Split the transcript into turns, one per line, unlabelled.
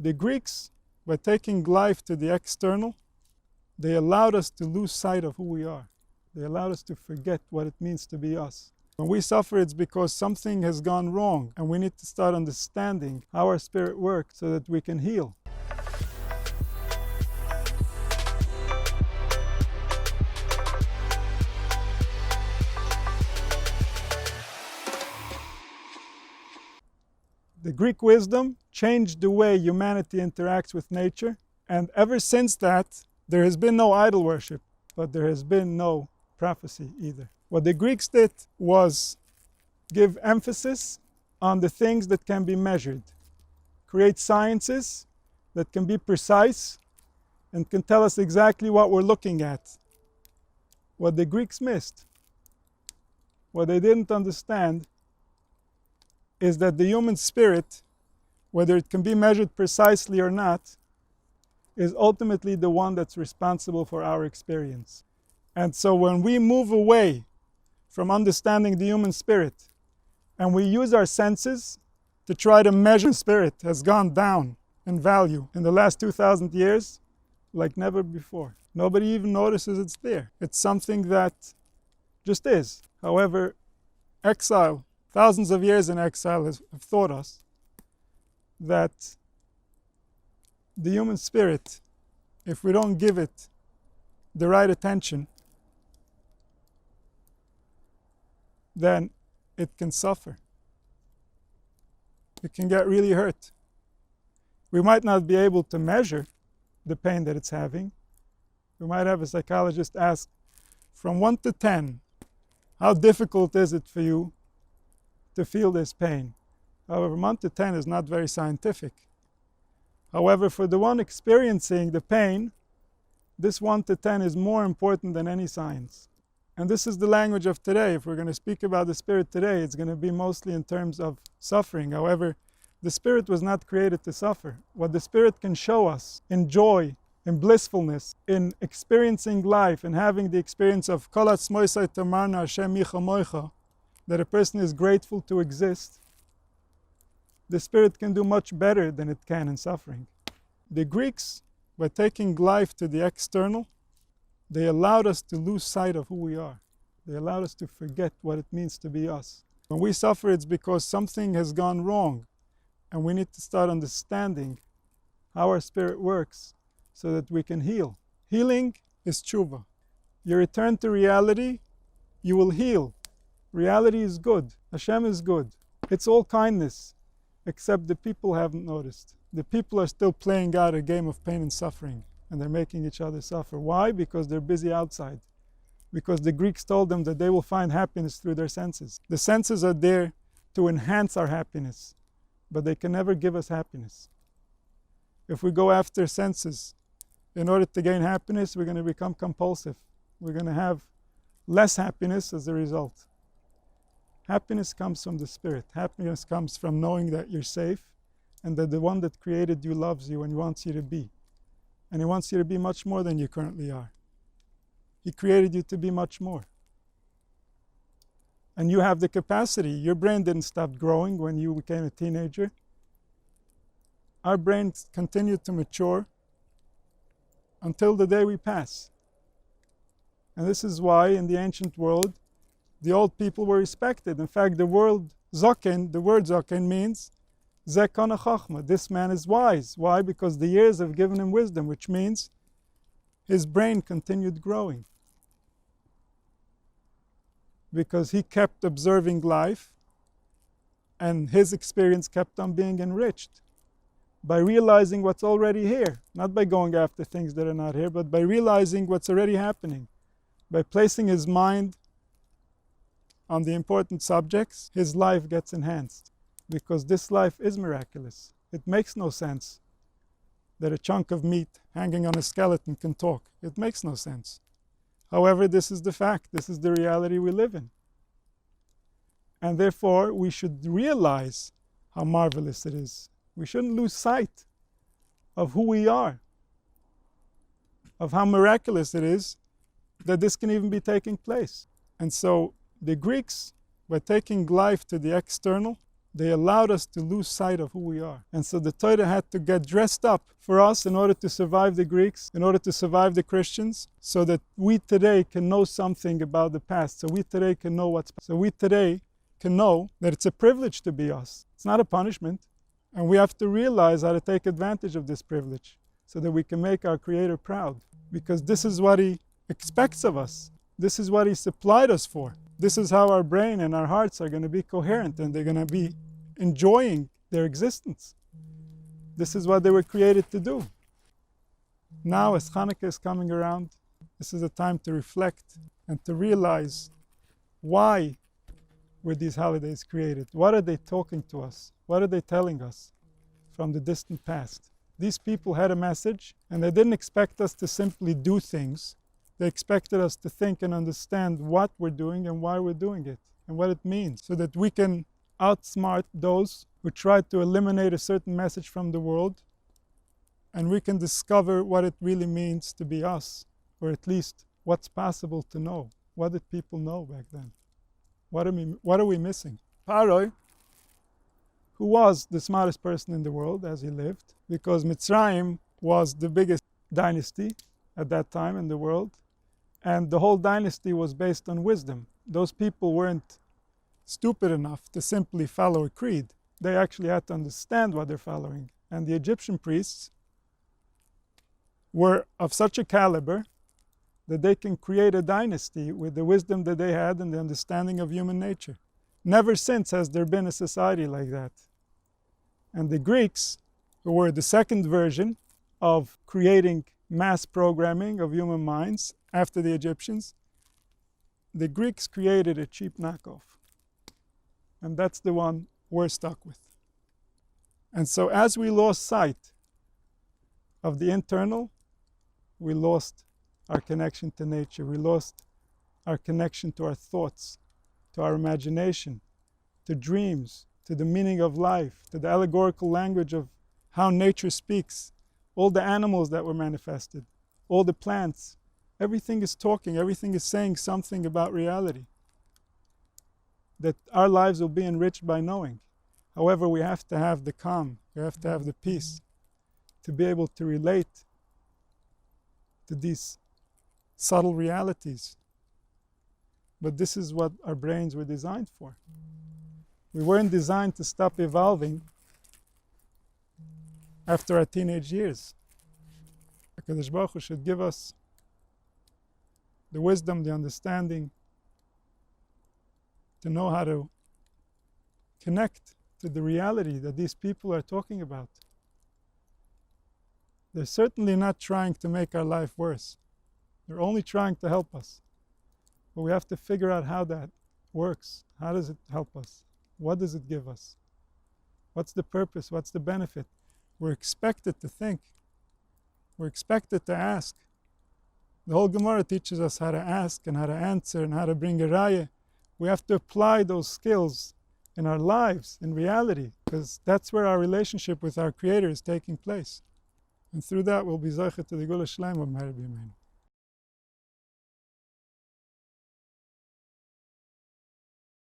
The Greeks, by taking life to the external, they allowed us to lose sight of who we are. They allowed us to forget what it means to be us. When we suffer, it's because something has gone wrong, and we need to start understanding how our spirit works so that we can heal. The Greek wisdom changed the way humanity interacts with nature, and ever since that, there has been no idol worship, but there has been no prophecy either. What the Greeks did was give emphasis on the things that can be measured, create sciences that can be precise and can tell us exactly what we're looking at. What the Greeks missed, what they didn't understand, is that the human spirit, whether it can be measured precisely or not, is ultimately the one that's responsible for our experience. And so when we move away from understanding the human spirit and we use our senses to try to measure, spirit has gone down in value in the last 2,000 years like never before. Nobody even notices it's there. It's something that just is. However, exile, thousands of years in exile have taught us that the human spirit, if we don't give it the right attention, then it can suffer. It can get really hurt. We might not be able to measure the pain that it's having. We might have a psychologist ask, from 1 to 10, how difficult is it for you to feel this pain? However, 1 to 10 is not very scientific. However, for the one experiencing the pain, this 1 to 10 is more important than any science. And this is the language of today. If we're going to speak about the spirit today, it's going to be mostly in terms of suffering. However, the spirit was not created to suffer. What the spirit can show us in joy, in blissfulness, in experiencing life, and having the experience of Kol Atzmoisai Tamarna Hashem Micha Moicha, that a person is grateful to exist, the spirit can do much better than it can in suffering. The Greeks, by taking life to the external, they allowed us to lose sight of who we are. They allowed us to forget what it means to be us. When we suffer, it's because something has gone wrong, and we need to start understanding how our spirit works so that we can heal. Healing is tshuva. You return to reality, you will heal. Reality is good. Hashem is good. It's all kindness, except the people haven't noticed. The people are still playing out a game of pain and suffering, and they're making each other suffer. Why? Because they're busy outside. Because the Greeks told them that they will find happiness through their senses. The senses are there to enhance our happiness, but they can never give us happiness. If we go after senses in order to gain happiness, we're going to become compulsive. We're going to have less happiness as a result. Happiness comes from the spirit. Happiness comes from knowing that you're safe and that the one that created you loves you and wants you to be. And he wants you to be much more than you currently are. He created you to be much more. And you have the capacity. Your brain didn't stop growing when you became a teenager. Our brains continue to mature until the day we pass. And this is why in the ancient world, the old people were respected. In fact, the word zoken means Zekana Chachma. This man is wise. Why? Because the years have given him wisdom, which means his brain continued growing. Because he kept observing life and his experience kept on being enriched by realizing what's already here. Not by going after things that are not here, but by realizing what's already happening. By placing his mind on the important subjects, his life gets enhanced. Because this life is miraculous. It makes no sense that a chunk of meat hanging on a skeleton can talk. It makes no sense. However, this is the fact. This is the reality we live in. And therefore, we should realize how marvelous it is. We shouldn't lose sight of who we are, of how miraculous it is that this can even be taking place. And so the Greeks, by taking life to the external, They allowed us to lose sight of who we are. And so the Torah had to get dressed up for us in order to survive the Greeks, in order to survive the Christians, so that we today can know something about the past. So we today can know that it's a privilege to be us. It's not a punishment. And we have to realize how to take advantage of this privilege so that we can make our Creator proud. Because this is what He expects of us. This is what He supplied us for. This is how our brain and our hearts are going to be coherent, and they're going to be enjoying their existence. This is what they were created to do. Now, as Chanukah is coming around, this is a time to reflect and to realize why were these holidays created? What are they talking to us? What are they telling us from the distant past? These people had a message, and they didn't expect us to simply do things. They expected us to think and understand what we're doing and why we're doing it and what it means, so that we can outsmart those who try to eliminate a certain message from the world, and we can discover what it really means to be us, or at least what's possible to know. What did people know back then? What are we missing? Paroi, who was the smartest person in the world as he lived, because Mitzrayim was the biggest dynasty at that time in the world, and the whole dynasty was based on wisdom. Those people weren't stupid enough to simply follow a creed. They actually had to understand what they're following. And the Egyptian priests were of such a caliber that they can create a dynasty with the wisdom that they had and the understanding of human nature. Never since has there been a society like that. And the Greeks, who were the second version of creating mass programming of human minds after the Egyptians, the Greeks created a cheap knockoff. And that's the one we're stuck with. And so as we lost sight of the internal, we lost our connection to nature. We lost our connection to our thoughts, to our imagination, to dreams, to the meaning of life, to the allegorical language of how nature speaks. All the animals that were manifested, all the plants, everything is talking, everything is saying something about reality that our lives will be enriched by knowing. However, we have to have the calm, we have to have the peace to be able to relate to these subtle realities. But this is what our brains were designed for. We weren't designed to stop evolving after our teenage years. HaKadosh Baruch Hu should give us the wisdom, the understanding to know how to connect to the reality that these people are talking about. They're certainly not trying to make our life worse. They're only trying to help us. But we have to figure out how that works. How does it help us? What does it give us? What's the purpose? What's the benefit? We're expected to think. We're expected to ask. The whole Gemara teaches us how to ask and how to answer and how to bring a raya. We have to apply those skills in our lives, in reality, because that's where our relationship with our Creator is taking place. And through that, we'll be Zoche to the Gula Shleima Meher B'Yameinu.